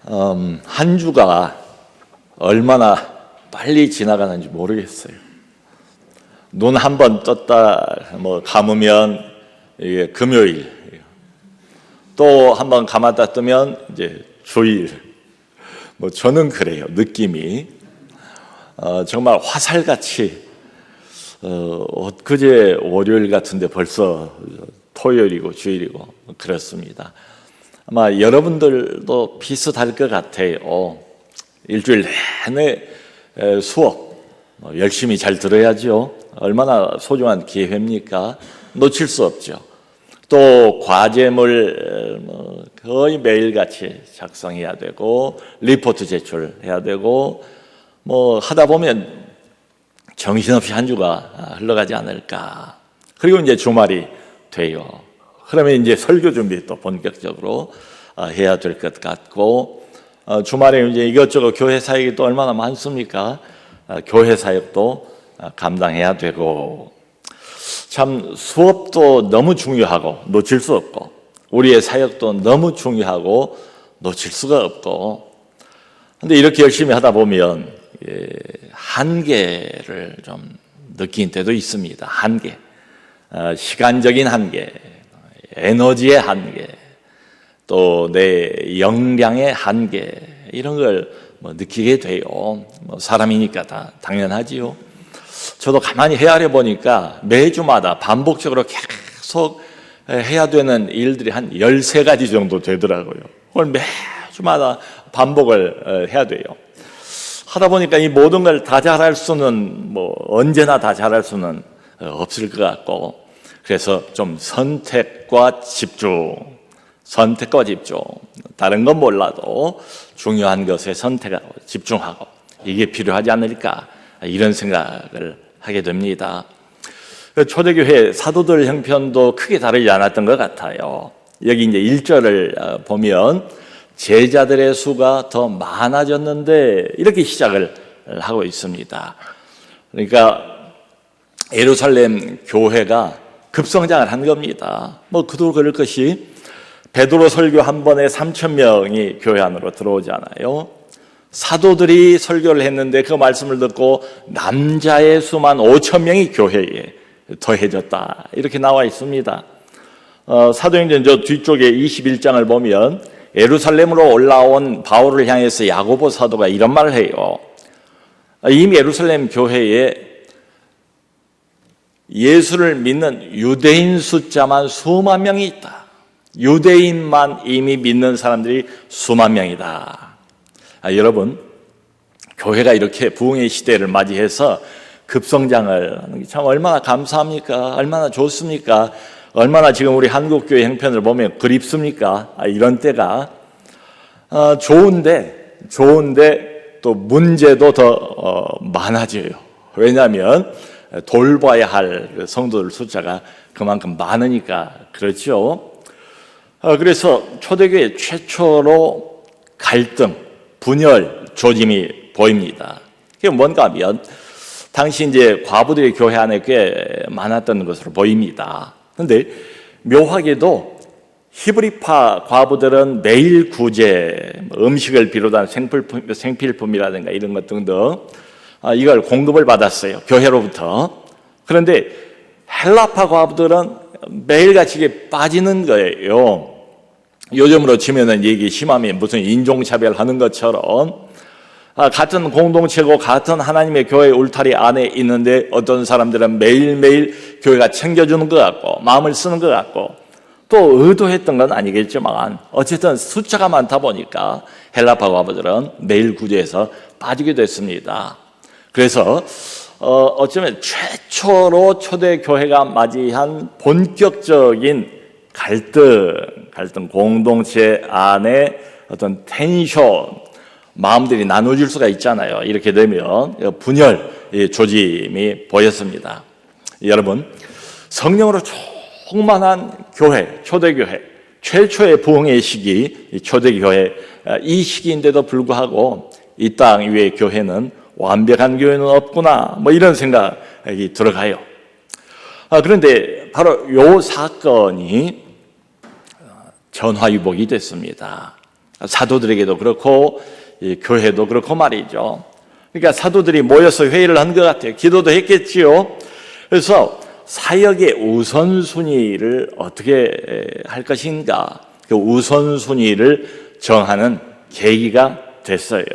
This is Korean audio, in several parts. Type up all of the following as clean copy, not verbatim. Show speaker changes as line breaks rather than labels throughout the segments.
한 주가 얼마나 빨리 지나가는지 모르겠어요. 눈 한 번 떴다 감으면 이게 금요일, 또 한 번 감았다 뜨면 이제 주일. 저는 그래요. 느낌이 정말 화살같이 엊그제 월요일 같은데 벌써 토요일이고 주일이고 그렇습니다. 아마 여러분들도 비슷할 것 같아요. 일주일 내내 수업 열심히 잘 들어야죠. 얼마나 소중한 기회입니까? 놓칠 수 없죠. 또 과제물 거의 매일같이 작성해야 되고 리포트 제출해야 되고 하다 보면 정신없이 한 주가 흘러가지 않을까. 그리고 이제 주말이 돼요. 그러면 이제 설교 준비 또 본격적으로 해야 될 것 같고, 주말에 이제 이것저것 교회 사역이 또 얼마나 많습니까? 교회 사역도 감당해야 되고, 참 수업도 너무 중요하고 놓칠 수 없고, 우리의 사역도 너무 중요하고 놓칠 수가 없고, 근데 이렇게 열심히 하다 보면 한계를 좀 느낀 때도 있습니다. 한계, 시간적인 한계, 에너지의 한계, 또 내 역량의 한계, 이런 걸 느끼게 돼요. 사람이니까 다 당연하지요. 저도 가만히 헤아려 보니까 매주마다 반복적으로 계속 해야 되는 일들이 한 13가지 정도 되더라고요. 그걸 매주마다 반복을 해야 돼요. 하다 보니까 이 모든 걸 다 잘할 수는 언제나 다 잘할 수는 없을 것 같고, 그래서 좀 선택과 집중, 다른 건 몰라도 중요한 것에 선택하고 집중하고, 이게 필요하지 않을까, 이런 생각을 하게 됩니다. 초대교회 사도들 형편도 크게 다르지 않았던 것 같아요. 여기 이제 1절을 보면 제자들의 수가 더 많아졌는데, 이렇게 시작을 하고 있습니다. 그러니까 예루살렘 교회가 급성장을 한 겁니다. 그도 그럴 것이, 베드로 설교 한 번에 3,000명이 교회 안으로 들어오잖아요. 사도들이 설교를 했는데 그 말씀을 듣고 남자의 수만 5,000명이 교회에 더해졌다, 이렇게 나와 있습니다. 사도행전 저 뒤쪽에 21장을 보면 예루살렘으로 올라온 바울을 향해서 야고보 사도가 이런 말을 해요. 이미 예루살렘 교회에 예수를 믿는 유대인 숫자만 수만 명이 있다. 유대인만 이미 믿는 사람들이 수만 명이다. 여러분, 교회가 이렇게 부흥의 시대를 맞이해서 급성장을 하는 게 참 얼마나 감사합니까? 얼마나 좋습니까? 얼마나 지금 우리 한국교회 형편을 보면 그립습니까? 이런 때가 좋은데 또 문제도 더 많아져요. 왜냐하면 돌봐야 할 성도들 숫자가 그만큼 많으니까 그렇죠. 그래서 초대교회 최초로 갈등, 분열 조짐이 보입니다. 그게 뭔가 하면 당시 이제 과부들이 교회 안에 꽤 많았던 것으로 보입니다. 그런데 묘하게도 히브리파 과부들은 매일 구제, 음식을 비롯한 생필품이라든가 이런 것 등등 이걸 공급을 받았어요, 교회로부터. 그런데 헬라파 과부들은 매일같이 이게 빠지는 거예요. 요즘으로 치면은 얘기 심하면 무슨 인종차별하는 것처럼, 같은 공동체고 같은 하나님의 교회 울타리 안에 있는데 어떤 사람들은 매일매일 교회가 챙겨주는 것 같고 마음을 쓰는 것 같고, 또 의도했던 건 아니겠지만 어쨌든 숫자가 많다 보니까 헬라파 과부들은 매일 구제에서 빠지게 됐습니다. 그래서 어쩌면 최초로 초대교회가 맞이한 본격적인 갈등, 공동체 안에 어떤 텐션, 마음들이 나눠질 수가 있잖아요. 이렇게 되면 분열 조짐이 보였습니다. 여러분, 성령으로 충만한 교회, 초대교회, 최초의 부흥의 시기, 초대교회, 이 시기인데도 불구하고 이 땅 위의 교회는 완벽한 교회는 없구나, 이런 생각이 들어가요. 그런데 바로 이 사건이 전화위복이 됐습니다. 사도들에게도 그렇고 교회도 그렇고 말이죠. 그러니까 사도들이 모여서 회의를 한 것 같아요. 기도도 했겠지요. 그래서 사역의 우선순위를 어떻게 할 것인가, 그 우선순위를 정하는 계기가 됐어요.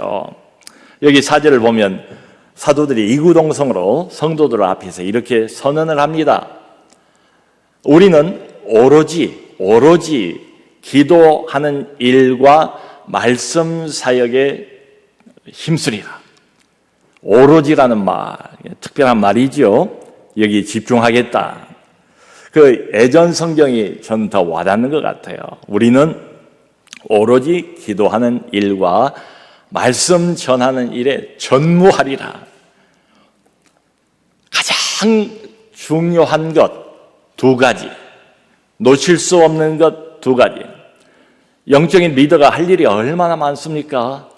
여기 4절을 보면 사도들이 이구동성으로 성도들 앞에서 이렇게 선언을 합니다. 우리는 오로지 기도하는 일과 말씀 사역에 힘쓰리라. 오로지라는 말, 특별한 말이죠. 여기 집중하겠다. 그 예전 성경이 저는 더 와닿는 것 같아요. 우리는 오로지 기도하는 일과 말씀 전하는 일에 전무하리라. 가장 중요한 것 두 가지, 놓칠 수 없는 것 두 가지. 영적인 리더가 할 일이 얼마나 많습니까?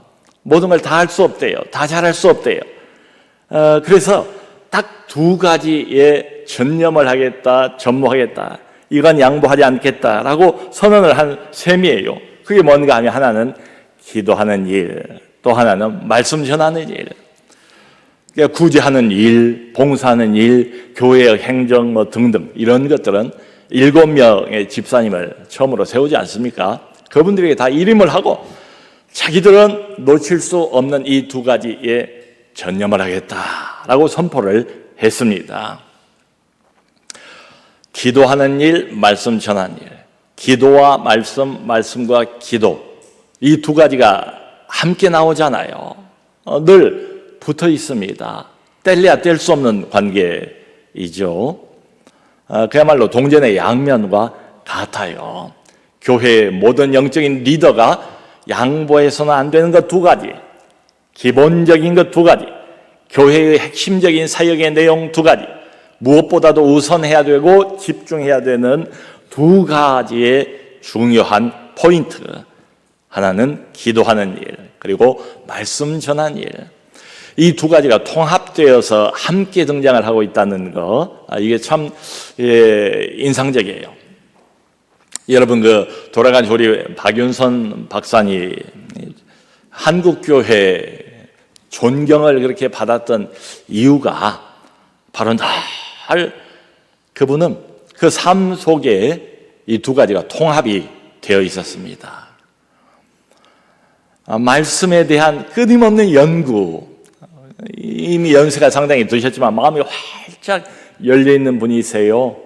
모든 걸 다 할 수 없대요. 다 잘할 수 없대요. 그래서 딱 두 가지에 전념을 하겠다, 전무하겠다. 이건 양보하지 않겠다라고 선언을 한 셈이에요. 그게 뭔가 하면 하나는 기도하는 일, 또 하나는 말씀 전하는 일. 그러니까 구제하는 일, 봉사하는 일, 교회의 행정 등등 이런 것들은 7명의 집사님을 처음으로 세우지 않습니까? 그분들에게 다 이름을 하고 자기들은 놓칠 수 없는 이 두 가지에 전념을 하겠다라고 선포를 했습니다. 기도하는 일, 말씀 전하는 일. 기도와 말씀, 말씀과 기도. 이 두 가지가 함께 나오잖아요. 늘 붙어 있습니다. 뗄래야 뗄 수 없는 관계이죠. 그야말로 동전의 양면과 같아요. 교회의 모든 영적인 리더가 양보해서는 안 되는 것 두 가지, 기본적인 것 두 가지, 교회의 핵심적인 사역의 내용 두 가지, 무엇보다도 우선해야 되고 집중해야 되는 두 가지의 중요한 포인트. 하나는 기도하는 일, 그리고 말씀 전하는 일. 이 두 가지가 통합되어서 함께 등장을 하고 있다는 거, 이게 참 인상적이에요. 여러분, 돌아가신 우리 박윤선 박사님, 한국교회 존경을 그렇게 받았던 이유가 바로 늘 그분은 그 삶 속에 이 두 가지가 통합이 되어 있었습니다. 말씀에 대한 끊임없는 연구, 이미 연세가 상당히 드셨지만 마음이 활짝 열려있는 분이세요.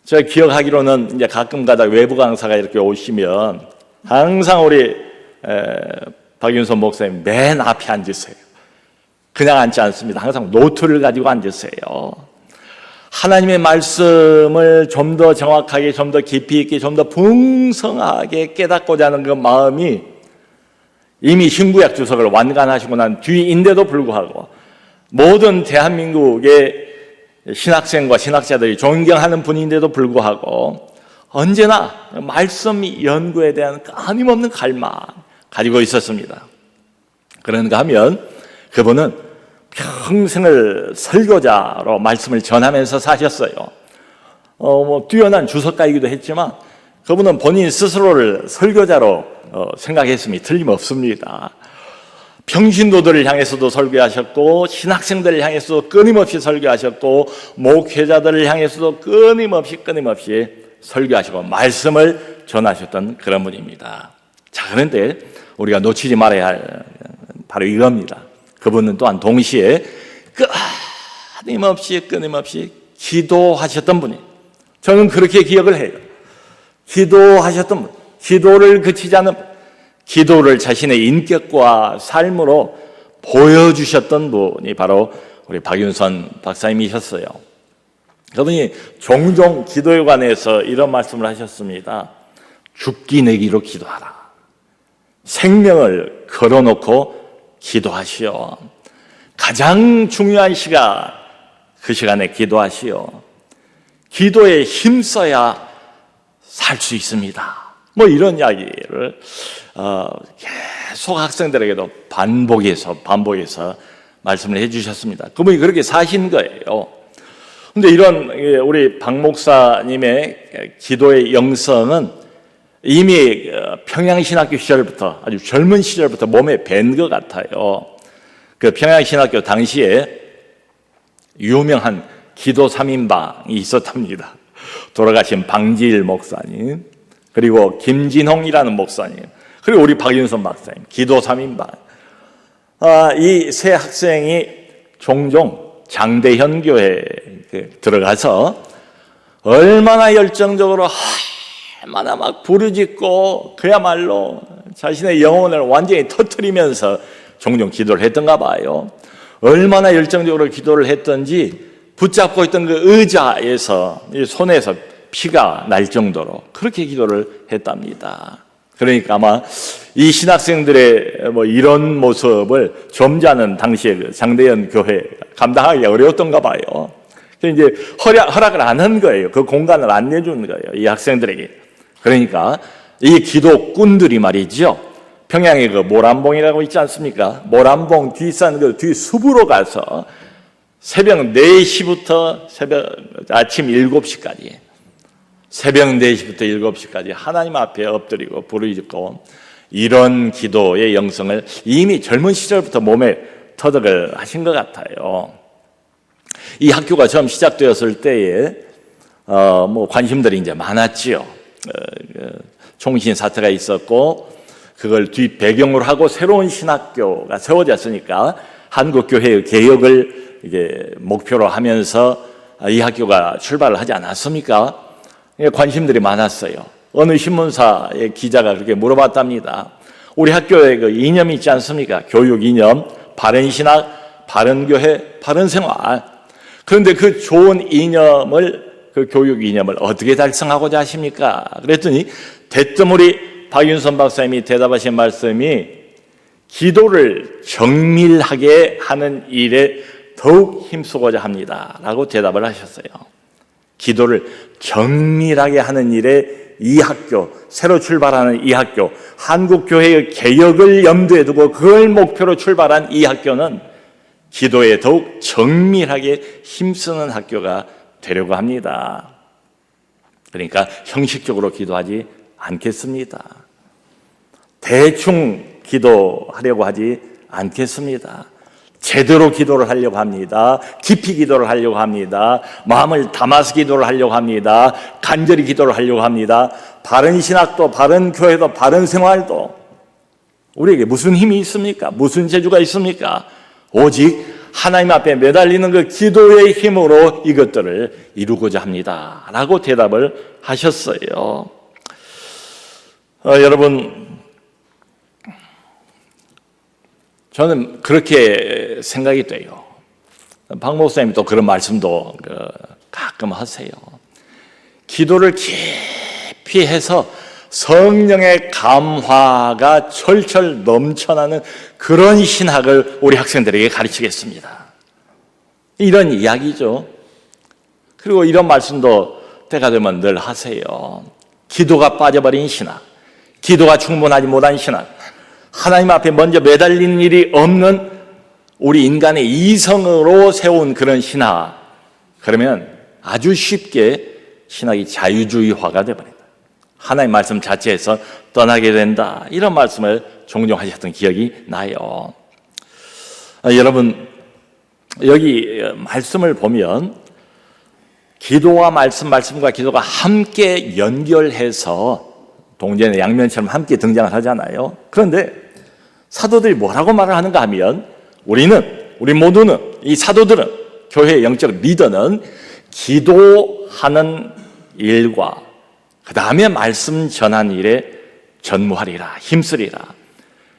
제가 기억하기로는 이제 가끔 가다 외부 강사가 이렇게 오시면 항상 우리 박윤선 목사님 맨 앞에 앉으세요. 그냥 앉지 않습니다. 항상 노트를 가지고 앉으세요. 하나님의 말씀을 좀 더 정확하게, 좀 더 깊이 있게, 좀 더 풍성하게 깨닫고자 하는 그 마음이 이미 신구약 주석을 완간하시고 난 뒤인데도 불구하고 모든 대한민국의 신학생과 신학자들이 존경하는 분인데도 불구하고 언제나 말씀 연구에 대한 끊임없는 갈망 가지고 있었습니다. 그런가 하면 그분은 평생을 설교자로 말씀을 전하면서 사셨어요. 뛰어난 주석가이기도 했지만 그분은 본인 스스로를 설교자로 생각했음이 틀림없습니다. 평신도들을 향해서도 설교하셨고 신학생들을 향해서도 끊임없이 설교하셨고 목회자들을 향해서도 끊임없이 설교하시고 말씀을 전하셨던 그런 분입니다. 자, 그런데 우리가 놓치지 말아야 할 바로 이겁니다. 그분은 또한 동시에 끊임없이 기도하셨던 분이에요. 저는 그렇게 기억을 해요. 기도하셨던 분, 기도를 그치지 않는 분, 기도를 자신의 인격과 삶으로 보여주셨던 분이 바로 우리 박윤선 박사님이셨어요. 그분이 종종 기도에 관해서 이런 말씀을 하셨습니다. 죽기 내기로 기도하라. 생명을 걸어놓고 기도하시오. 가장 중요한 시간, 그 시간에 기도하시오. 기도에 힘써야 살 수 있습니다. 뭐 이런 이야기를 계속 학생들에게도 반복해서 말씀을 해주셨습니다. 그분이 그렇게 사신 거예요. 근데 이런 우리 박 목사님의 기도의 영성은 이미 평양신학교 시절부터 아주 젊은 시절부터 몸에 밴 것 같아요. 그 평양신학교 당시에 유명한 기도 3인방이 있었답니다. 돌아가신 방지일 목사님, 그리고 김진홍이라는 목사님, 그리고 우리 박윤선 박사님, 기도 3인방. 이 세 학생이 종종 장대현 교회에 들어가서 얼마나 열정적으로 얼마나 막 부르짖고 그야말로 자신의 영혼을 완전히 터뜨리면서 종종 기도를 했던가 봐요. 얼마나 열정적으로 기도를 했던지 붙잡고 있던 그 의자에서 손에서 피가 날 정도로 그렇게 기도를 했답니다. 그러니까 아마 이 신학생들의 이런 모습을 점잖은 당시에 그 장대현 교회 감당하기 어려웠던가 봐요. 그래서 이제 허락을 안 한 거예요. 그 공간을 안 내주는 거예요, 이 학생들에게. 그러니까 이 기도꾼들이 말이죠, 평양에 그 모란봉이라고 있지 않습니까? 모란봉 뒷산 그 뒷숲으로 가서 새벽 4시부터 아침 7시까지, 새벽 4시부터 7시까지 하나님 앞에 엎드리고 부르짖고, 이런 기도의 영성을 이미 젊은 시절부터 몸에 터득을 하신 것 같아요. 이 학교가 처음 시작되었을 때에 관심들이 이제 많았지요. 총신 사태가 있었고, 그걸 뒷 배경으로 하고 새로운 신학교가 세워졌으니까 한국 교회의 개혁을 이게 목표로 하면서 이 학교가 출발을 하지 않았습니까? 관심들이 많았어요. 어느 신문사의 기자가 그렇게 물어봤답니다. 우리 학교에 그 이념이 있지 않습니까? 교육 이념, 바른 신학, 바른 교회, 바른 생활. 그런데 그 좋은 이념을, 그 교육 이념을 어떻게 달성하고자 하십니까? 그랬더니 대뜸 우리 박윤선 박사님이 대답하신 말씀이 기도를 정밀하게 하는 일에 더욱 힘쓰고자 합니다 라고 대답을 하셨어요. 기도를 정밀하게 하는 일에 이 학교, 새로 출발하는 이 학교, 한국교회의 개혁을 염두에 두고 그걸 목표로 출발한 이 학교는 기도에 더욱 정밀하게 힘쓰는 학교가 되려고 합니다. 그러니까 형식적으로 기도하지 않겠습니다. 대충 기도하려고 하지 않겠습니다. 제대로 기도를 하려고 합니다. 깊이 기도를 하려고 합니다. 마음을 담아서 기도를 하려고 합니다. 간절히 기도를 하려고 합니다. 바른 신학도, 바른 교회도, 바른 생활도 우리에게 무슨 힘이 있습니까? 무슨 재주가 있습니까? 오직 하나님 앞에 매달리는 그 기도의 힘으로 이것들을 이루고자 합니다 라고 대답을 하셨어요. 여러분, 저는 그렇게 생각이 돼요. 박 목사님이 또 그런 말씀도 가끔 하세요. 기도를 깊이 해서 성령의 감화가 철철 넘쳐나는 그런 신학을 우리 학생들에게 가르치겠습니다. 이런 이야기죠. 그리고 이런 말씀도 때가 되면 늘 하세요. 기도가 빠져버린 신학, 기도가 충분하지 못한 신학, 하나님 앞에 먼저 매달리는 일이 없는 우리 인간의 이성으로 세운 그런 신학, 그러면 아주 쉽게 신학이 자유주의화가 되어버린다. 하나님 말씀 자체에서 떠나게 된다. 이런 말씀을 종종 하셨던 기억이 나요. 여러분, 여기 말씀을 보면 기도와 말씀과 기도가 함께 연결해서 동전의 양면처럼 함께 등장을 하잖아요. 그런데 사도들이 뭐라고 말을 하는가 하면 우리 모두는, 이 사도들은, 교회의 영적 리더는 기도하는 일과 그 다음에 말씀 전하는 일에 전무하리라, 힘쓰리라.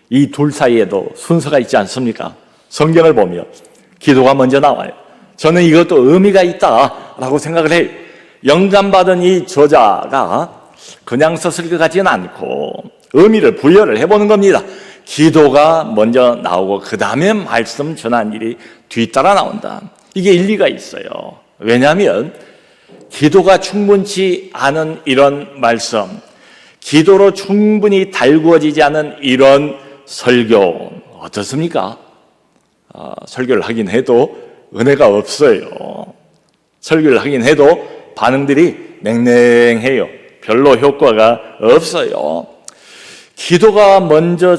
이 둘 사이에도 순서가 있지 않습니까? 성경을 보면 기도가 먼저 나와요. 저는 이것도 의미가 있다라고 생각을 해요. 영감받은 이 저자가 그냥 썼을 것 같지는 않고 의미를 부여를 해보는 겁니다. 기도가 먼저 나오고 그 다음에 말씀 전하는 일이 뒤따라 나온다. 이게 일리가 있어요. 왜냐하면 기도가 충분치 않은 이런 말씀, 기도로 충분히 달구어지지 않은 이런 설교 어떻습니까? 설교를 하긴 해도 은혜가 없어요. 설교를 하긴 해도 반응들이 냉랭해요. 별로 효과가 없어요. 기도가 먼저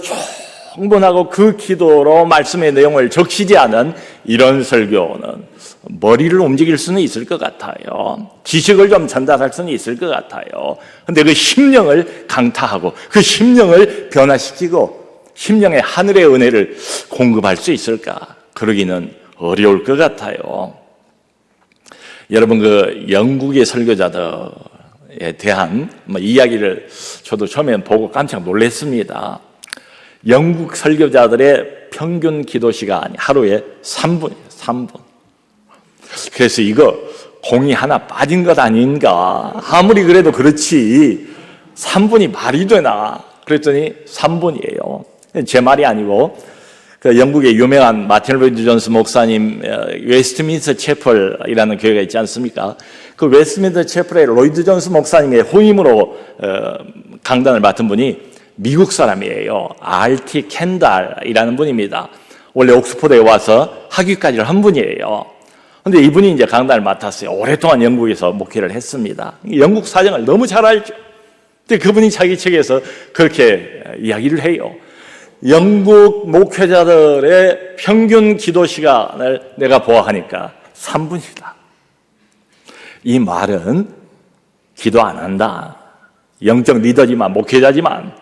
충분하고 그 기도로 말씀의 내용을 적시지 않은 이런 설교는 머리를 움직일 수는 있을 것 같아요. 지식을 좀 전달할 수는 있을 것 같아요. 근데 그 심령을 강타하고 그 심령을 변화시키고 심령의 하늘의 은혜를 공급할 수 있을까? 그러기는 어려울 것 같아요. 여러분, 그 영국의 설교자들에 대한 이야기를 저도 처음에 보고 깜짝 놀랐습니다. 영국 설교자들의 평균 기도 시간이 하루에 3분이에요. 3분. 그래서 이거 공이 하나 빠진 것 아닌가? 아무리 그래도 그렇지 3분이 말이 되나? 그랬더니 3분이에요. 제 말이 아니고 그 영국의 유명한 마틴 로이드 존스 목사님 웨스트민스터 채플이라는 교회가 있지 않습니까? 그 웨스트민스터 채플의 로이드 존스 목사님의 후임으로 강단을 맡은 분이 미국 사람이에요. R.T. 켄달이라는 분입니다. 원래 옥스퍼드에 와서 학위까지를 한 분이에요. 근데 이분이 이제 강단을 맡았어요. 오랫동안 영국에서 목회를 했습니다. 영국 사정을 너무 잘 알죠. 근데 그분이 자기 책에서 그렇게 이야기를 해요. 영국 목회자들의 평균 기도 시간을 내가 보아하니까 3분이다. 이 말은 기도 안 한다. 영적 리더지만 목회자지만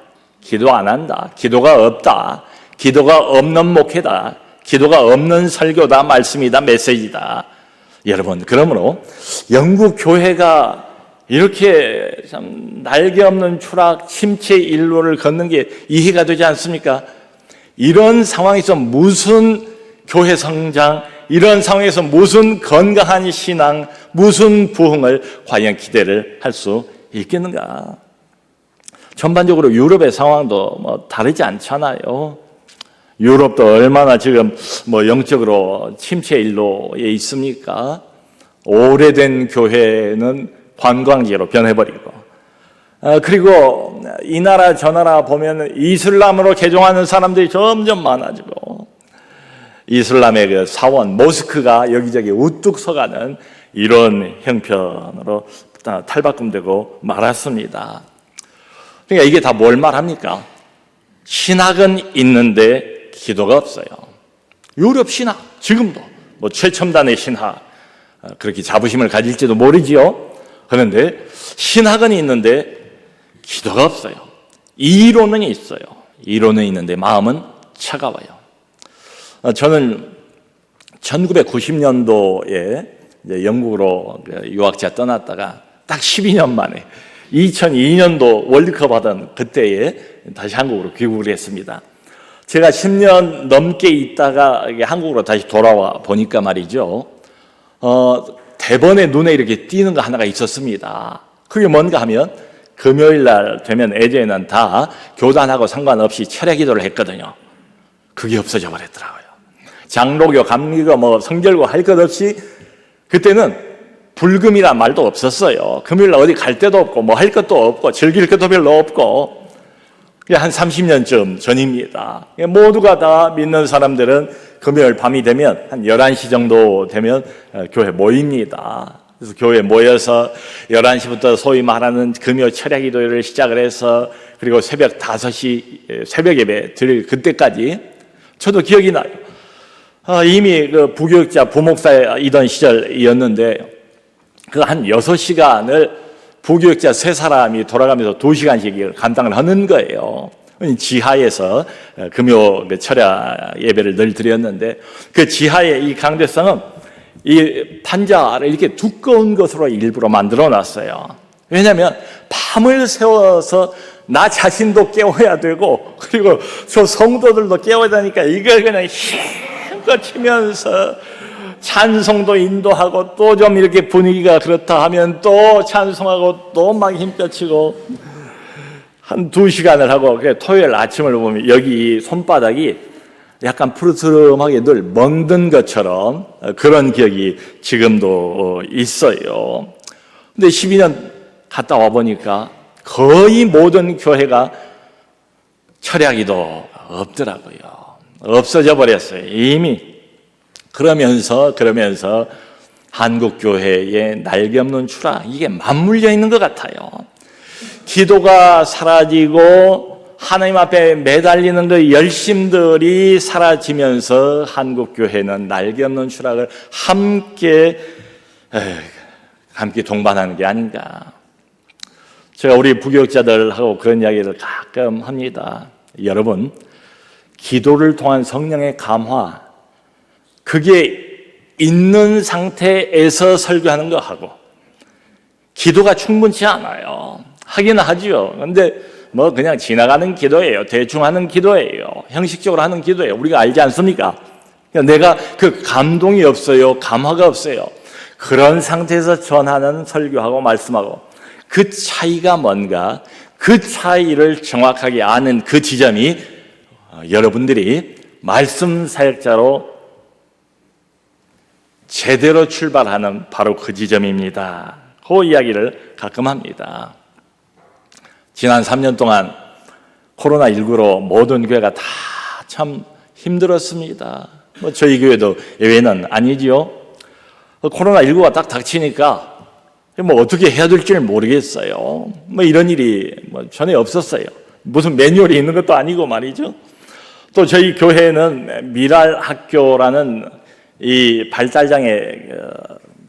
기도 안 한다. 기도가 없다. 기도가 없는 목회다. 기도가 없는 설교다. 말씀이다. 메시지다. 여러분, 그러므로 영국 교회가 이렇게 참 날개 없는 추락, 침체 일로를 걷는 게 이해가 되지 않습니까? 이런 상황에서 무슨 교회 성장, 이런 상황에서 무슨 건강한 신앙, 무슨 부흥을 과연 기대를 할 수 있겠는가? 전반적으로 유럽의 상황도 다르지 않잖아요. 유럽도 얼마나 지금 영적으로 침체 일로에 있습니까? 오래된 교회는 관광지로 변해버리고, 그리고 이 나라 저 나라 보면 이슬람으로 개종하는 사람들이 점점 많아지고, 이슬람의 그 사원, 모스크가 여기저기 우뚝 서가는 이런 형편으로 탈바꿈되고 말았습니다. 그러니까 이게 다 뭘 말합니까? 신학은 있는데 기도가 없어요. 유럽 신학, 지금도 최첨단의 신학, 그렇게 자부심을 가질지도 모르지요. 그런데 신학은 있는데 기도가 없어요. 이론은 있어요. 이론은 있는데 마음은 차가워요. 저는 1990년도에 이제 영국으로 유학자 떠났다가 딱 12년 만에 2002년도 월드컵 하던 그때에 다시 한국으로 귀국을 했습니다. 제가 10년 넘게 있다가 한국으로 다시 돌아와 보니까 말이죠. 대번에 눈에 이렇게 띄는 거 하나가 있었습니다. 그게 뭔가 하면 금요일 날 되면 예전에는 다 교단하고 상관없이 철야 기도를 했거든요. 그게 없어져 버렸더라고요. 장로교, 감리교, 성결교 할 것 없이 그때는 불금이란 말도 없었어요. 금요일 날 어디 갈 데도 없고 할 것도 없고 즐길 것도 별로 없고, 한 30년쯤 전입니다. 모두가 다 믿는 사람들은 금요일 밤이 되면 한 11시 정도 되면 교회 모입니다. 그래서 교회에 모여서 11시부터 소위 말하는 금요 철야 기도를 시작을 해서 그리고 새벽 5시 새벽 예배 드릴 그때까지 저도 기억이 나요. 이미 그 부교육자 부목사이던 시절이었는데 그 한 6시간을 부교육자 3사람이 돌아가면서 2시간씩 감당을 하는 거예요. 지하에서 금요 철야 예배를 늘 드렸는데 그 지하의 이 강대상은 이 판자를 이렇게 두꺼운 것으로 일부러 만들어 놨어요. 왜냐하면 밤을 새워서 나 자신도 깨워야 되고 그리고 저 성도들도 깨워야 되니까 이걸 그냥 힘껏 치면서 찬송도 인도하고 또 좀 이렇게 분위기가 그렇다 하면 또 찬송하고 또 막 힘껏 치고 한 2시간을 하고, 그래 토요일 아침을 보면 여기 손바닥이 약간 푸르스름하게 늘 멍든 것처럼 그런 기억이 지금도 있어요. 근데 12년 갔다 와 보니까 거의 모든 교회가 철야기도 없더라고요. 없어져 버렸어요. 이미. 그러면서 한국 교회의 날개 없는 추락, 이게 맞물려 있는 것 같아요. 기도가 사라지고 하나님 앞에 매달리는 그 열심들이 사라지면서 한국 교회는 날개 없는 추락을 함께 동반하는 게 아닌가. 제가 우리 부교육자들하고 그런 이야기를 가끔 합니다. 여러분, 기도를 통한 성령의 감화, 그게 있는 상태에서 설교하는 거하고 기도가 충분치 않아요. 하긴 하죠. 근데 뭐 그냥 지나가는 기도예요. 대충 하는 기도예요. 형식적으로 하는 기도예요. 우리가 알지 않습니까? 내가 그 감동이 없어요. 감화가 없어요. 그런 상태에서 전하는 설교하고 말씀하고 그 차이가 뭔가, 그 차이를 정확하게 아는 그 지점이 여러분들이 말씀 사역자로 제대로 출발하는 바로 그 지점입니다. 그 이야기를 가끔 합니다. 지난 3년 동안 코로나19로 모든 교회가 다 참 힘들었습니다. 뭐 저희 교회도 예외는 아니지요. 코로나19가 딱 닥치니까 뭐 어떻게 해야 될지를 모르겠어요. 뭐 이런 일이 뭐 전혀 없었어요. 무슨 매뉴얼이 있는 것도 아니고 말이죠. 또 저희 교회는 미랄학교라는 이 발달장애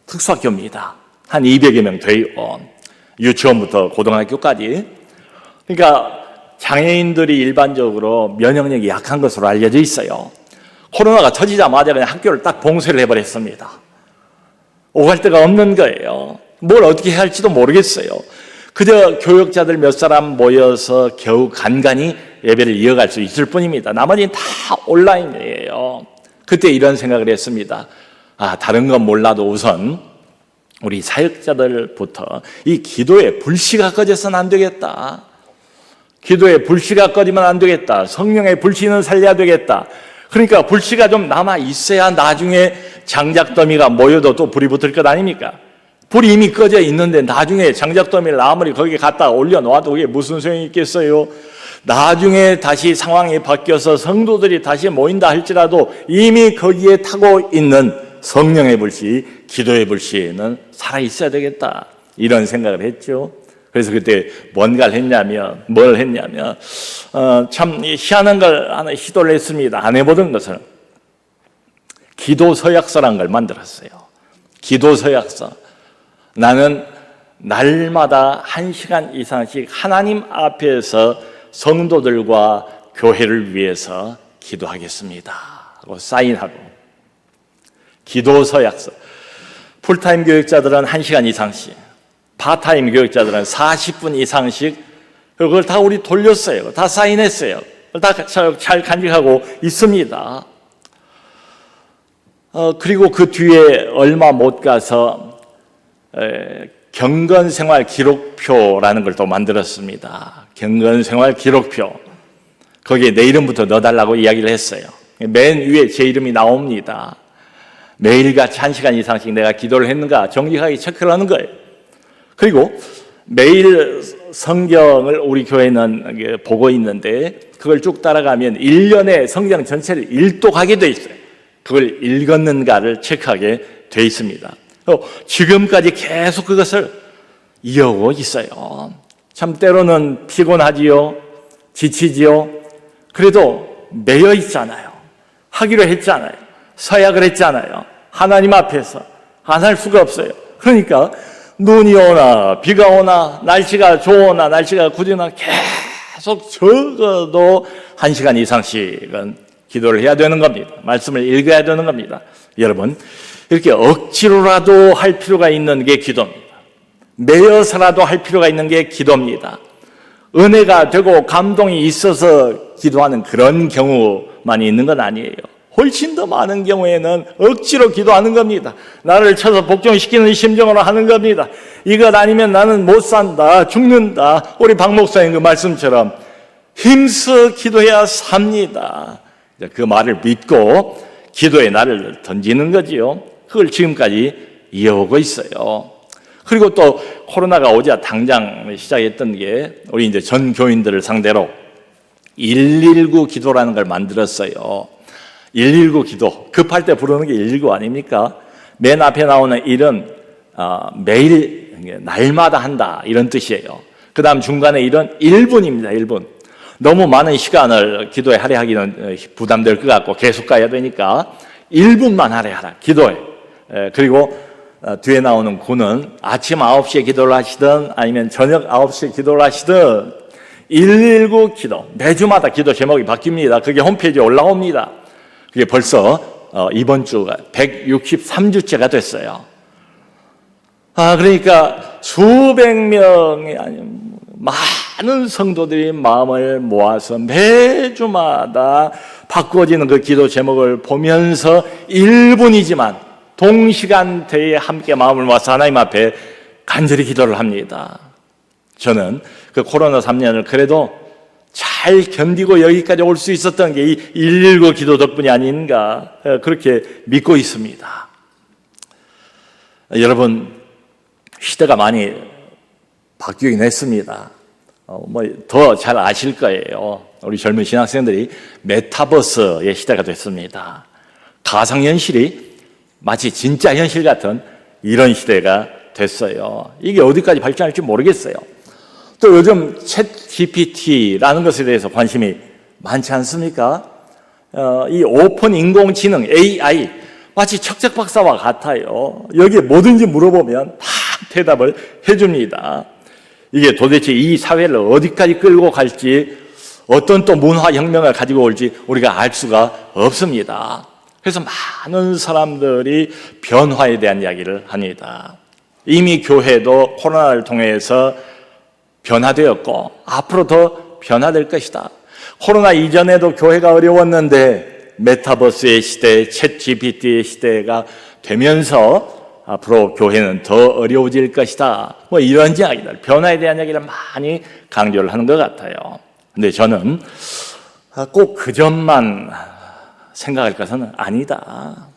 특수학교입니다. 한 200여 명 돼요. 유치원부터 고등학교까지. 그러니까 장애인들이 일반적으로 면역력이 약한 것으로 알려져 있어요. 코로나가 터지자마자 그냥 학교를 딱 봉쇄를 해버렸습니다. 오갈 데가 없는 거예요. 뭘 어떻게 해야 할지도 모르겠어요. 그저 교역자들 몇 사람 모여서 겨우 간간히 예배를 이어갈 수 있을 뿐입니다. 나머지는 다 온라인이에요. 그때 이런 생각을 했습니다. 다른 건 몰라도 우선 우리 사역자들부터 이 기도에 불씨가 꺼져서는 안 되겠다. 기도에 불씨가 꺼지면 안 되겠다. 성령의 불씨는 살려야 되겠다. 그러니까 불씨가 좀 남아 있어야 나중에 장작더미가 모여도 또 불이 붙을 것 아닙니까? 불이 이미 꺼져 있는데 나중에 장작더미를 아무리 거기에 갖다 올려놓아도 그게 무슨 소용이 있겠어요? 나중에 다시 상황이 바뀌어서 성도들이 다시 모인다 할지라도 이미 거기에 타고 있는 성령의 불씨, 기도의 불씨는 살아있어야 되겠다. 이런 생각을 했죠. 그래서 그때 뭘 했냐면 참 희한한 걸 하나 시도를 했습니다. 안 해보던 것을. 기도 서약서라는 걸 만들었어요. 기도 서약서. 나는 날마다 1시간 이상씩 하나님 앞에서 성도들과 교회를 위해서 기도하겠습니다 하고 사인하고. 기도 서약서. 풀타임 교육자들은 1시간 이상씩, 파타임 교육자들은 40분 이상씩 그걸 다 우리 돌렸어요. 다 사인했어요. 다 잘 간직하고 있습니다. 그리고 그 뒤에 얼마 못 가서 경건생활 기록표라는 걸 또 만들었습니다. 경건생활 기록표. 거기에 내 이름부터 넣어달라고 이야기를 했어요. 맨 위에 제 이름이 나옵니다. 매일같이 1시간 이상씩 내가 기도를 했는가 정직하게 체크를 하는 거예요. 그리고 매일 성경을 우리 교회는 보고 있는데 그걸 쭉 따라가면 1년에 성경 전체를 일독하게 돼 있어요. 그걸 읽었는가를 체크하게 돼 있습니다. 지금까지 계속 그것을 이어오고 있어요. 참 때로는 피곤하지요. 지치지요. 그래도 매여 있잖아요. 하기로 했잖아요. 서약을 했잖아요. 하나님 앞에서 안 할 수가 없어요. 그러니까 눈이 오나 비가 오나 날씨가 좋으나 날씨가 구지나 계속 적어도 1시간 이상씩은 기도를 해야 되는 겁니다. 말씀을 읽어야 되는 겁니다. 여러분, 이렇게 억지로라도 할 필요가 있는 게 기도입니다. 매여서라도 할 필요가 있는 게 기도입니다. 은혜가 되고 감동이 있어서 기도하는 그런 경우만 있는 건 아니에요. 훨씬 더 많은 경우에는 억지로 기도하는 겁니다. 나를 쳐서 복종시키는 심정으로 하는 겁니다. 이것 아니면 나는 못 산다, 죽는다. 우리 박 목사님 그 말씀처럼 힘써 기도해야 삽니다. 그 말을 믿고 기도에 나를 던지는 거지요. 그걸 지금까지 이어오고 있어요. 그리고 또 코로나가 오자 당장 시작했던 게 우리 이제 전 교인들을 상대로 119 기도라는 걸 만들었어요. 119 기도. 급할 때 부르는 게 119 아닙니까? 맨 앞에 나오는 일은 매일, 날마다 한다. 이런 뜻이에요. 그 다음 중간에 이런 1분입니다. 1분. 너무 많은 시간을 기도에 할애하기는 부담될 것 같고 계속 가야 되니까 1분만 할애하라. 기도에. 그리고 뒤에 나오는 구는 아침 9시에 기도를 하시든 아니면 저녁 9시에 기도를 하시든 119 기도. 매주마다 기도 제목이 바뀝니다. 그게 홈페이지에 올라옵니다. 그게 벌써 이번 주가 163주째가 됐어요. 그러니까 수백 명이 아니면 많은 성도들이 마음을 모아서 매주마다 바꾸어지는 그 기도 제목을 보면서 1분이지만 동시간대에 함께 마음을 모아서 하나님 앞에 간절히 기도를 합니다. 저는 그 코로나 3년을 그래도 잘 견디고 여기까지 올 수 있었던 게 이 119 기도 덕분이 아닌가 그렇게 믿고 있습니다. 여러분, 시대가 많이 바뀌긴 했습니다. 더 잘 아실 거예요. 우리 젊은 신학생들이 메타버스의 시대가 됐습니다. 가상현실이 마치 진짜 현실 같은 이런 시대가 됐어요. 이게 어디까지 발전할지 모르겠어요. 또 요즘 챗 GPT라는 것에 대해서 관심이 많지 않습니까? 이 오픈 인공지능 AI 마치 척척 박사와 같아요. 여기에 뭐든지 물어보면 다 대답을 해줍니다. 이게 도대체 이 사회를 어디까지 끌고 갈지 어떤 또 문화혁명을 가지고 올지 우리가 알 수가 없습니다. 그래서 많은 사람들이 변화에 대한 이야기를 합니다. 이미 교회도 코로나를 통해서 변화되었고 앞으로 더 변화될 것이다. 코로나 이전에도 교회가 어려웠는데 메타버스의 시대, 챗 GPT의 시대가 되면서 앞으로 교회는 더 어려워질 것이다. 이런 이야기들, 변화에 대한 이야기를 많이 강조를 하는 것 같아요. 근데 저는 꼭 그 점만 생각할 것은 아니다.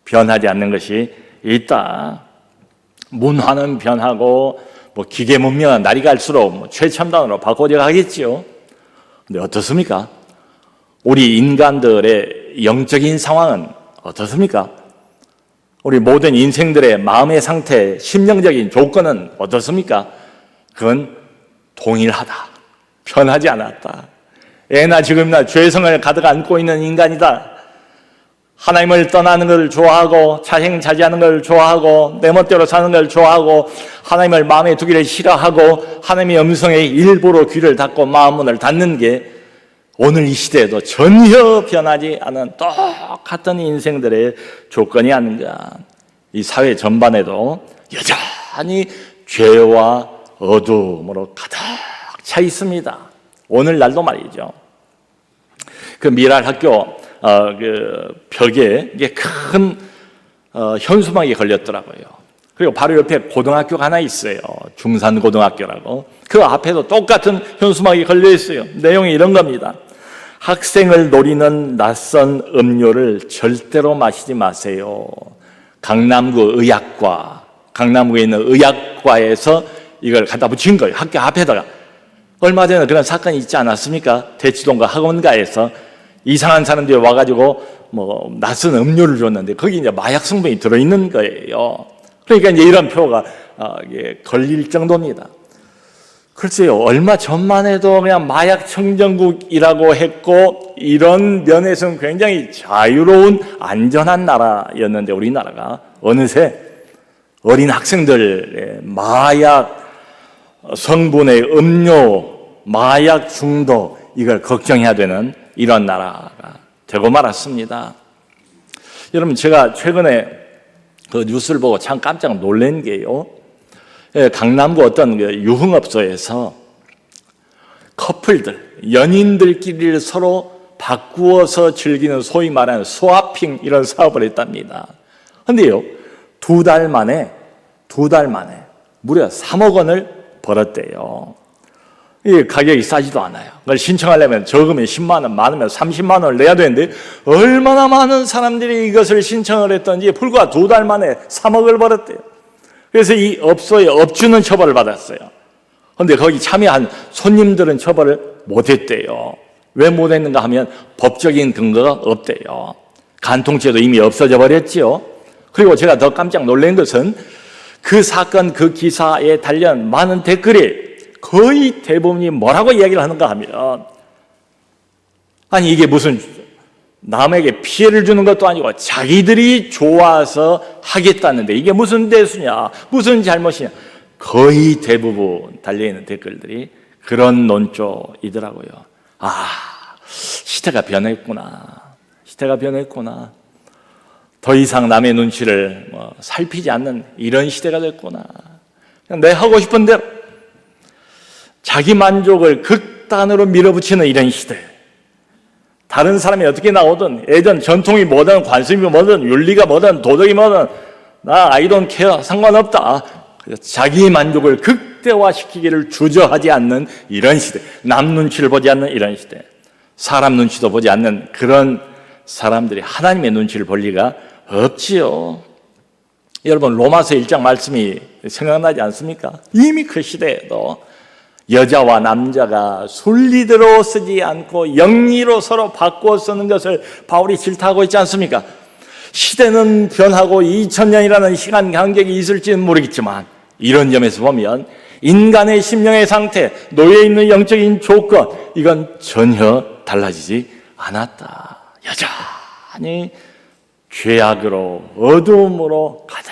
변하지 않는 것이 있다. 문화는 변하고 기계 문명은 날이 갈수록 최첨단으로 바꿔져 가겠지요. 근데 어떻습니까? 우리 인간들의 영적인 상황은 어떻습니까? 우리 모든 인생들의 마음의 상태, 심령적인 조건은 어떻습니까? 그건 동일하다. 변하지 않았다. 예나 지금이나 죄성을 가득 안고 있는 인간이다. 하나님을 떠나는 걸 좋아하고 자행자제하는 걸 좋아하고 내 멋대로 사는 걸 좋아하고 하나님을 마음에 두기를 싫어하고 하나님의 음성에 일부러 귀를 닫고 마음문을 닫는 게 오늘 이 시대에도 전혀 변하지 않은 똑같은 인생들의 조건이 아닌가. 이 사회 전반에도 여전히 죄와 어둠으로 가득 차 있습니다. 오늘날도 말이죠. 그 미랄 학교 그 벽에 이게 큰 현수막이 걸렸더라고요. 그리고 바로 옆에 고등학교가 하나 있어요. 중산고등학교라고. 그 앞에도 똑같은 현수막이 걸려 있어요. 내용이 이런 겁니다. 학생을 노리는 낯선 음료를 절대로 마시지 마세요. 강남구 의학과, 강남구에 있는 의학과에서 이걸 갖다 붙인 거예요. 학교 앞에다가. 얼마 전에 그런 사건이 있지 않았습니까? 대치동과 학원가에서 이상한 사람들이 와가지고 낯선 음료를 줬는데 거기 이제 마약 성분이 들어있는 거예요. 그러니까 이제 이런 표가 걸릴 정도입니다. 글쎄요, 얼마 전만 해도 그냥 마약 청정국이라고 했고 이런 면에서는 굉장히 자유로운 안전한 나라였는데 우리나라가 어느새 어린 학생들의 마약 성분의 음료, 마약 중독 이걸 걱정해야 되는 이런 나라가 되고 말았습니다. 여러분, 제가 최근에 그 뉴스를 보고 참 깜짝 놀란 게요. 강남구 어떤 유흥업소에서 커플들, 연인들끼리 서로 바꾸어서 즐기는 소위 말하는 스와핑 이런 사업을 했답니다. 그런데요, 두 달 만에 무려 3억 원을 벌었대요. 이 가격이 싸지도 않아요. 그걸 신청하려면 적으면 10만 원, 많으면 30만 원을 내야 되는데 얼마나 많은 사람들이 이것을 신청을 했던지 불과 두 달 만에 3억을 벌었대요. 그래서 이 업소의 업주는 처벌을 받았어요. 그런데 거기 참여한 손님들은 처벌을 못했대요. 왜 못했는가 하면 법적인 근거가 없대요. 간통죄도 이미 없어져 버렸지요. 그리고 제가 더 깜짝 놀란 것은 그 사건 그 기사에 달린 많은 댓글이 거의 대부분이 뭐라고 이야기를 하는가 하면, 아니 이게 무슨 남에게 피해를 주는 것도 아니고 자기들이 좋아서 하겠다는데 이게 무슨 대수냐, 무슨 잘못이냐, 거의 대부분 달려있는 댓글들이 그런 논조이더라고요. 시대가 변했구나. 시대가 변했구나. 더 이상 남의 눈치를 살피지 않는 이런 시대가 됐구나. 그냥 내 하고 싶은 대로 자기 만족을 극단으로 밀어붙이는 이런 시대. 다른 사람이 어떻게 나오든, 예전 전통이 뭐든, 관습이 뭐든, 윤리가 뭐든, 도덕이 뭐든, 나 I don't care, 상관없다. 자기 만족을 극대화시키기를 주저하지 않는 이런 시대, 남 눈치를 보지 않는 이런 시대, 사람 눈치도 보지 않는 그런 사람들이 하나님의 눈치를 볼 리가 없지요. 여러분, 로마서 1장 말씀이 생각나지 않습니까? 이미 그 시대에도 여자와 남자가 순리대로 쓰지 않고 영리로 서로 바꾸어 쓰는 것을 바울이 질타하고 있지 않습니까? 시대는 변하고 2000년이라는 시간 간격이 있을지는 모르겠지만 이런 점에서 보면 인간의 심령의 상태, 놓여 있는 영적인 조건, 이건 전혀 달라지지 않았다. 여전히 죄악으로 어두움으로 가득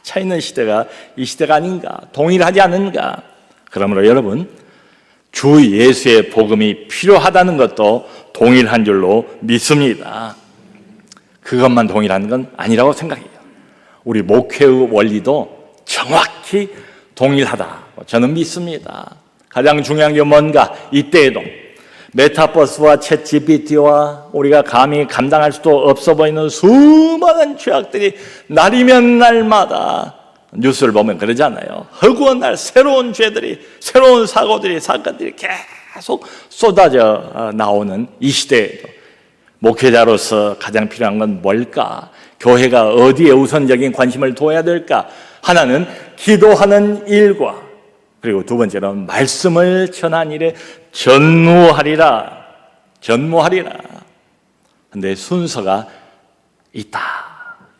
차 있는 시대가 이 시대가 아닌가, 동일하지 않은가. 그러므로 여러분, 주 예수의 복음이 필요하다는 것도 동일한 줄로 믿습니다. 그것만 동일한 건 아니라고 생각해요. 우리 목회의 원리도 정확히 동일하다고 저는 믿습니다. 가장 중요한 게 뭔가? 이때에도 메타버스와 챗GPT와 우리가 감히 감당할 수도 없어 보이는 수많은 죄악들이 날이면 날마다 뉴스를 보면 그러잖아요. 허구한 날 새로운 죄들이, 새로운 사고들이, 사건들이 계속 쏟아져 나오는 이 시대에도 목회자로서 가장 필요한 건 뭘까? 교회가 어디에 우선적인 관심을 둬야 될까? 하나는 기도하는 일과, 그리고 두 번째는 말씀을 전한 일에 전무하리라. 근데 순서가 있다.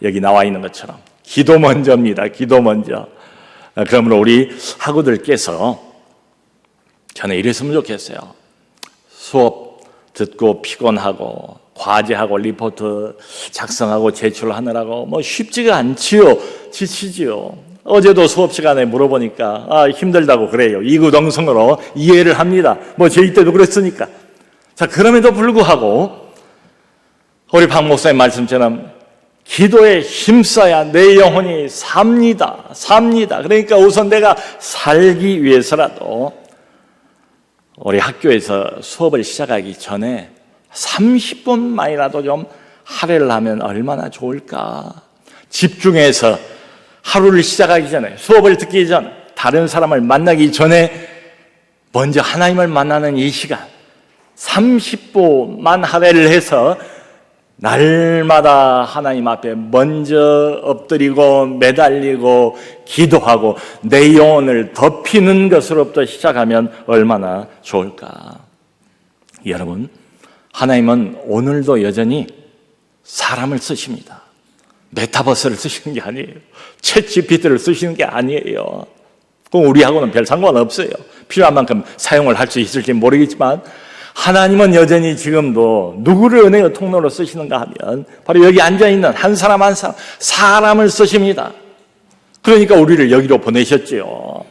여기 나와 있는 것처럼 기도 먼저입니다. 기도 먼저. 그러므로 우리 학우들께서 저는 이랬으면 좋겠어요. 수업 듣고 피곤하고 과제하고 리포트 작성하고 제출하느라고 쉽지가 않지요. 지치지요. 어제도 수업 시간에 물어보니까 힘들다고 그래요. 이구동성으로 이해를 합니다. 저희 때도 그랬으니까. 자, 그럼에도 불구하고 우리 박 목사님 말씀처럼 기도에 힘써야 내 영혼이 삽니다. 그러니까 우선 내가 살기 위해서라도 우리 학교에서 수업을 시작하기 전에 30분만이라도 좀 할애를 하면 얼마나 좋을까. 집중해서 하루를 시작하기 전에, 수업을 듣기 전에, 다른 사람을 만나기 전에 먼저 하나님을 만나는 이 시간 30분만 할애를 해서 날마다 하나님 앞에 먼저 엎드리고 매달리고 기도하고 내 영혼을 덮이는 것으로부터 시작하면 얼마나 좋을까. 여러분, 하나님은 오늘도 여전히 사람을 쓰십니다. 메타버스를 쓰시는 게 아니에요. 챗GPT를 쓰시는 게 아니에요. 그럼 우리하고는 별 상관없어요. 필요한 만큼 사용을 할 수 있을지 모르겠지만 하나님은 여전히 지금도 누구를 은혜의 통로로 쓰시는가 하면 바로 여기 앉아있는 한 사람 한 사람, 사람을 쓰십니다. 그러니까 우리를 여기로 보내셨죠.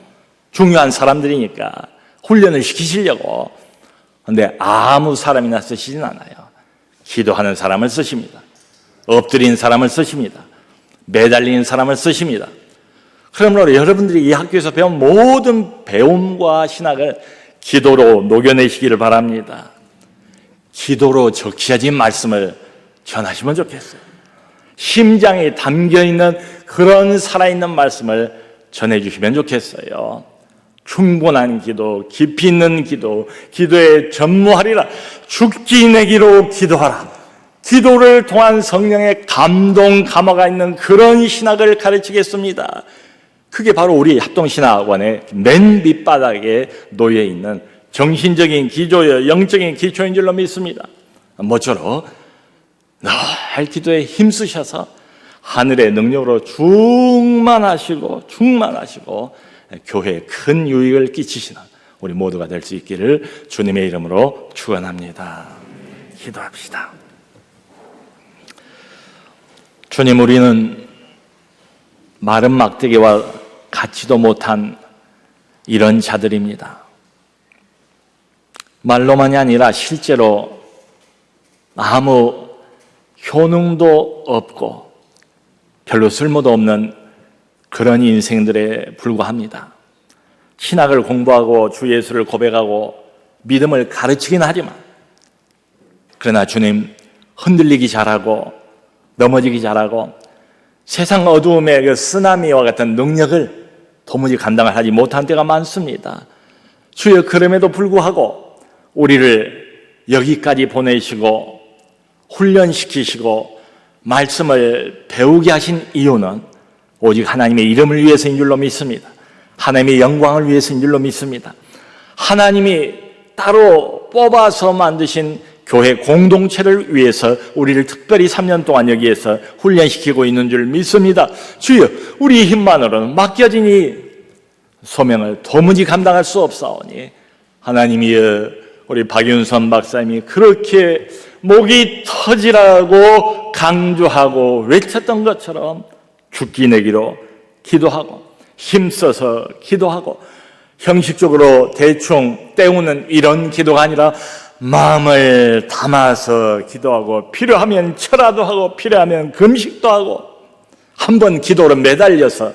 중요한 사람들이니까 훈련을 시키시려고. 그런데 아무 사람이나 쓰시진 않아요. 기도하는 사람을 쓰십니다. 엎드린 사람을 쓰십니다. 매달리는 사람을 쓰십니다. 그러므로 여러분들이 이 학교에서 배운 모든 배움과 신학을 기도로 녹여내시기를 바랍니다. 기도로 적셔진 말씀을 전하시면 좋겠어요. 심장에 담겨있는 그런 살아있는 말씀을 전해주시면 좋겠어요. 충분한 기도, 깊이 있는 기도, 기도에 전무하리라. 죽기 내기로 기도하라. 기도를 통한 성령의 감동, 감화가 있는 그런 신학을 가르치겠습니다. 그게 바로 우리 합동신학원의 맨 밑바닥에 놓여 있는 정신적인 기조여, 영적인 기초인 줄로 믿습니다. 모쪼록 늘 기도에 힘쓰셔서 하늘의 능력으로 충만하시고 교회에 큰 유익을 끼치시는 우리 모두가 될 수 있기를 주님의 이름으로 축원합니다. 기도합시다. 주님, 우리는 마른 막대기와 같지도 못한 이런 자들입니다. 말로만이 아니라 실제로 아무 효능도 없고 별로 쓸모도 없는 그런 인생들에 불과합니다. 신학을 공부하고 주 예수를 고백하고 믿음을 가르치긴 하지만, 그러나 주님, 흔들리기 잘하고 넘어지기 잘하고 세상 어두움의 그 쓰나미와 같은 능력을 도무지 감당을 하지 못한 때가 많습니다. 주여, 그럼에도 불구하고 우리를 여기까지 보내시고 훈련시키시고 말씀을 배우게 하신 이유는 오직 하나님의 이름을 위해서인 줄로 믿습니다. 하나님의 영광을 위해서인 줄로 믿습니다. 하나님이 따로 뽑아서 만드신 교회 공동체를 위해서 우리를 특별히 3년 동안 여기에서 훈련시키고 있는 줄 믿습니다. 주여, 우리 힘만으로는 맡겨진 이 소명을 도무지 감당할 수 없사오니 하나님이여, 우리 박윤선 박사님이 그렇게 목이 터지라고 강조하고 외쳤던 것처럼 죽기 내기로 기도하고 힘써서 기도하고 형식적으로 대충 때우는 이런 기도가 아니라 마음을 담아서 기도하고 필요하면 철화도 하고 필요하면 금식도 하고 한번 기도로 매달려서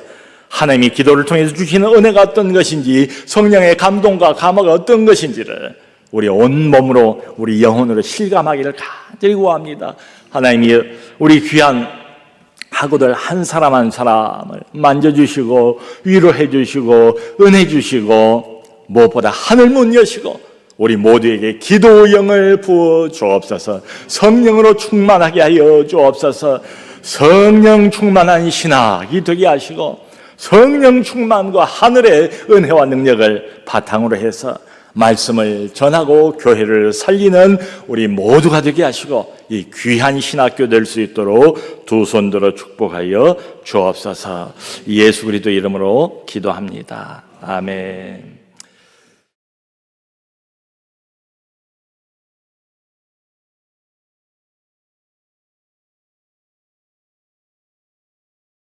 하나님이 기도를 통해서 주시는 은혜가 어떤 것인지, 성령의 감동과 감화가 어떤 것인지를 우리 온몸으로 우리 영혼으로 실감하기를 간절히 구합니다. 하나님이 우리 귀한 학우들 한 사람 한 사람을 만져주시고 위로해 주시고 은혜 주시고 무엇보다 하늘 문 여시고 우리 모두에게 기도의 영을 부어 주옵소서. 성령으로 충만하게 하여 주옵소서. 성령 충만한 신학이 되게 하시고 성령 충만과 하늘의 은혜와 능력을 바탕으로 해서 말씀을 전하고 교회를 살리는 우리 모두가 되게 하시고 이 귀한 신학교 될 수 있도록 두 손 들어 축복하여 주옵소서. 예수 그리스도 이름으로 기도합니다. 아멘.